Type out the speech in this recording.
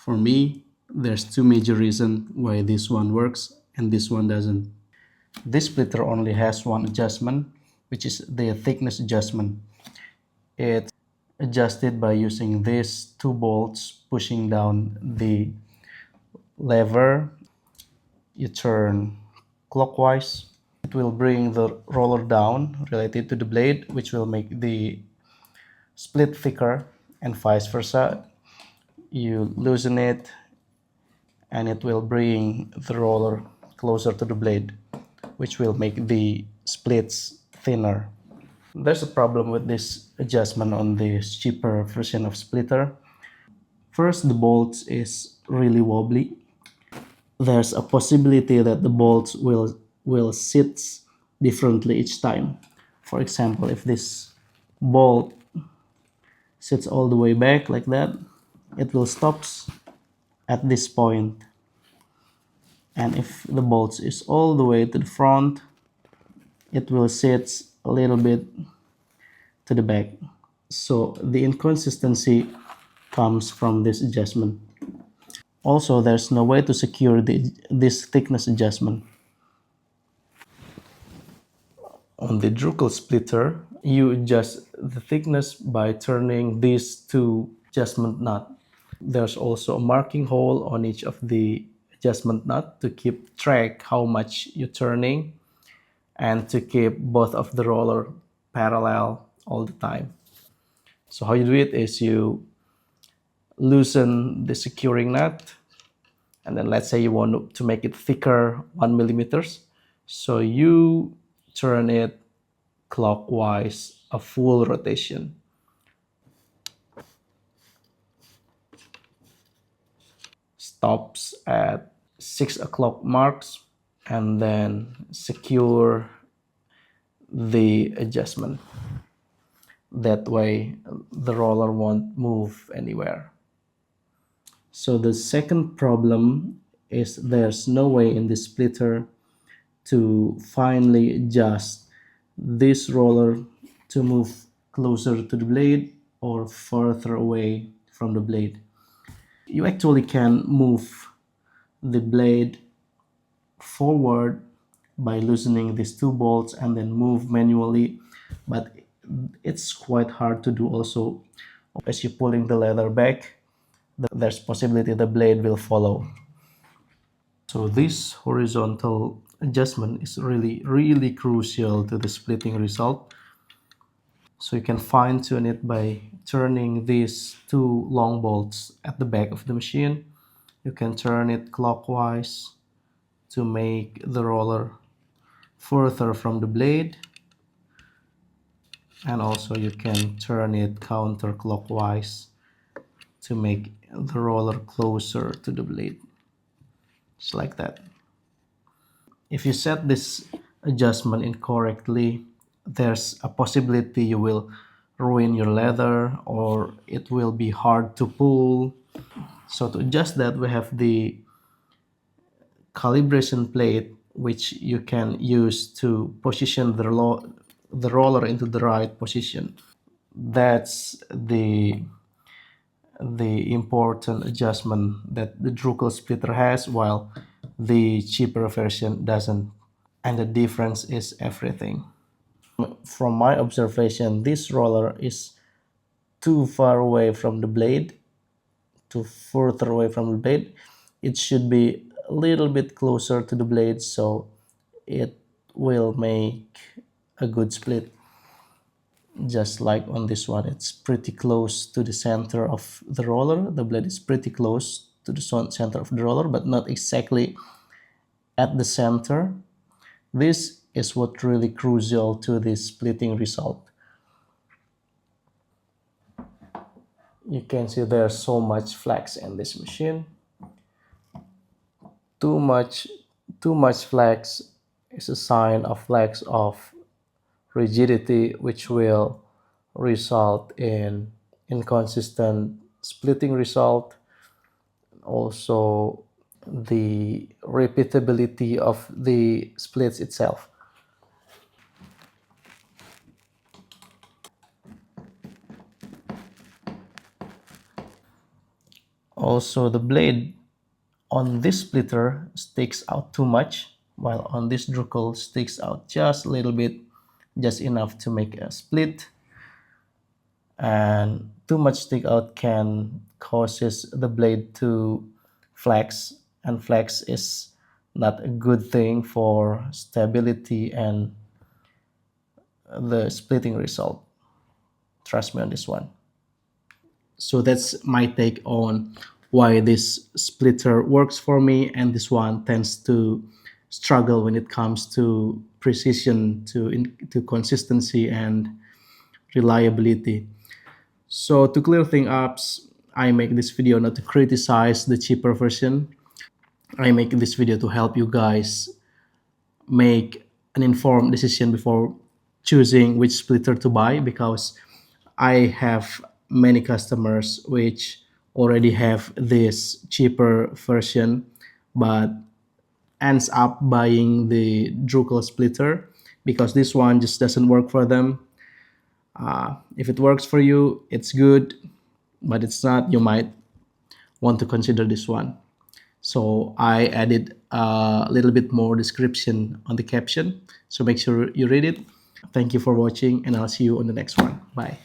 For me, there's two major reasons why this one works and this one doesn't. This splitter only has one adjustment, which is the thickness adjustment. It's adjusted by using these two bolts pushing down the lever. You turn clockwise. It will bring the roller down related to the blade, which will make the split thicker, and vice versa. You loosen it and it will bring the roller closer to the blade, which will make the splits thinner. There's a problem with this adjustment on this cheaper version of splitter. First, the bolts is really wobbly. There's a possibility that the bolts will sit differently each time. For example, if this bolt sits all the way back like that, it will stop at this point. And if the bolts is all the way to the front, it will sit a little bit to the back. So the inconsistency comes from this adjustment. Also, there's no way to secure this thickness adjustment. On the Drückel splitter, you adjust the thickness by turning these two adjustment nuts. There's also a marking hole on each of the adjustment nut to keep track how much you're turning and to keep both of the roller parallel all the time. So how you do it is you loosen the securing nut, and then let's say you want to make it thicker 1 millimeters. So you turn it clockwise a full rotation. Stops at 6 o'clock marks, and then secure the adjustment. That way the roller won't move anywhere. So the second problem is there's no way in the splitter to finally adjust this roller to move closer to the blade or further away from the blade. You actually can move the blade forward by loosening these two bolts and then move manually, but it's quite hard to do also. As you're pulling the leather back, there's possibility the blade will follow. So this horizontal adjustment is really crucial to the splitting result. So you can fine tune it by turning these two long bolts at the back of the machine. You can turn it clockwise to make the roller further from the blade, and also you can turn it counterclockwise to make the roller closer to the blade, just like that. If you set this adjustment incorrectly, there's a possibility you will ruin your leather or it will be hard to pull. So to adjust that, we have the calibration plate, which you can use to position the roller into the right position. That's the important adjustment that the Drückel splitter has, while the cheaper version doesn't. And the difference is everything. From my observation, this roller is too far away from the blade, too further away from the blade. It should be a little bit closer to the blade so it will make a good split. Just like on this one, it's pretty close to the center of the roller. The blade is pretty close to the center of the roller, but not exactly at the center. This is what really crucial to the splitting result. You can see there's so much flex in this machine. Too much, too much flex is a sign of flex of rigidity, which will result in inconsistent splitting result. Also, the repeatability of the splits itself. Also, the blade on this splitter sticks out too much, while on this Drückel sticks out just a little bit, just enough to make a split. And too much stick out can causes the blade to flex, and flex is not a good thing for stability and the splitting result. Trust me on this one. So that's my take on why this splitter works for me, and this one tends to struggle when it comes to precision, to consistency and reliability. So to clear things up, I make this video not to criticize the cheaper version. I make this video to help you guys make an informed decision before choosing which splitter to buy, because I have many customers which already have this cheaper version but ends up buying the Drückel splitter because this one just doesn't work for them. If it works for you, it's good, but it's not, you might want to consider this one. So I added a little bit more description on the caption, so make sure you read it. Thank you for watching, and I'll see you on the next one. Bye.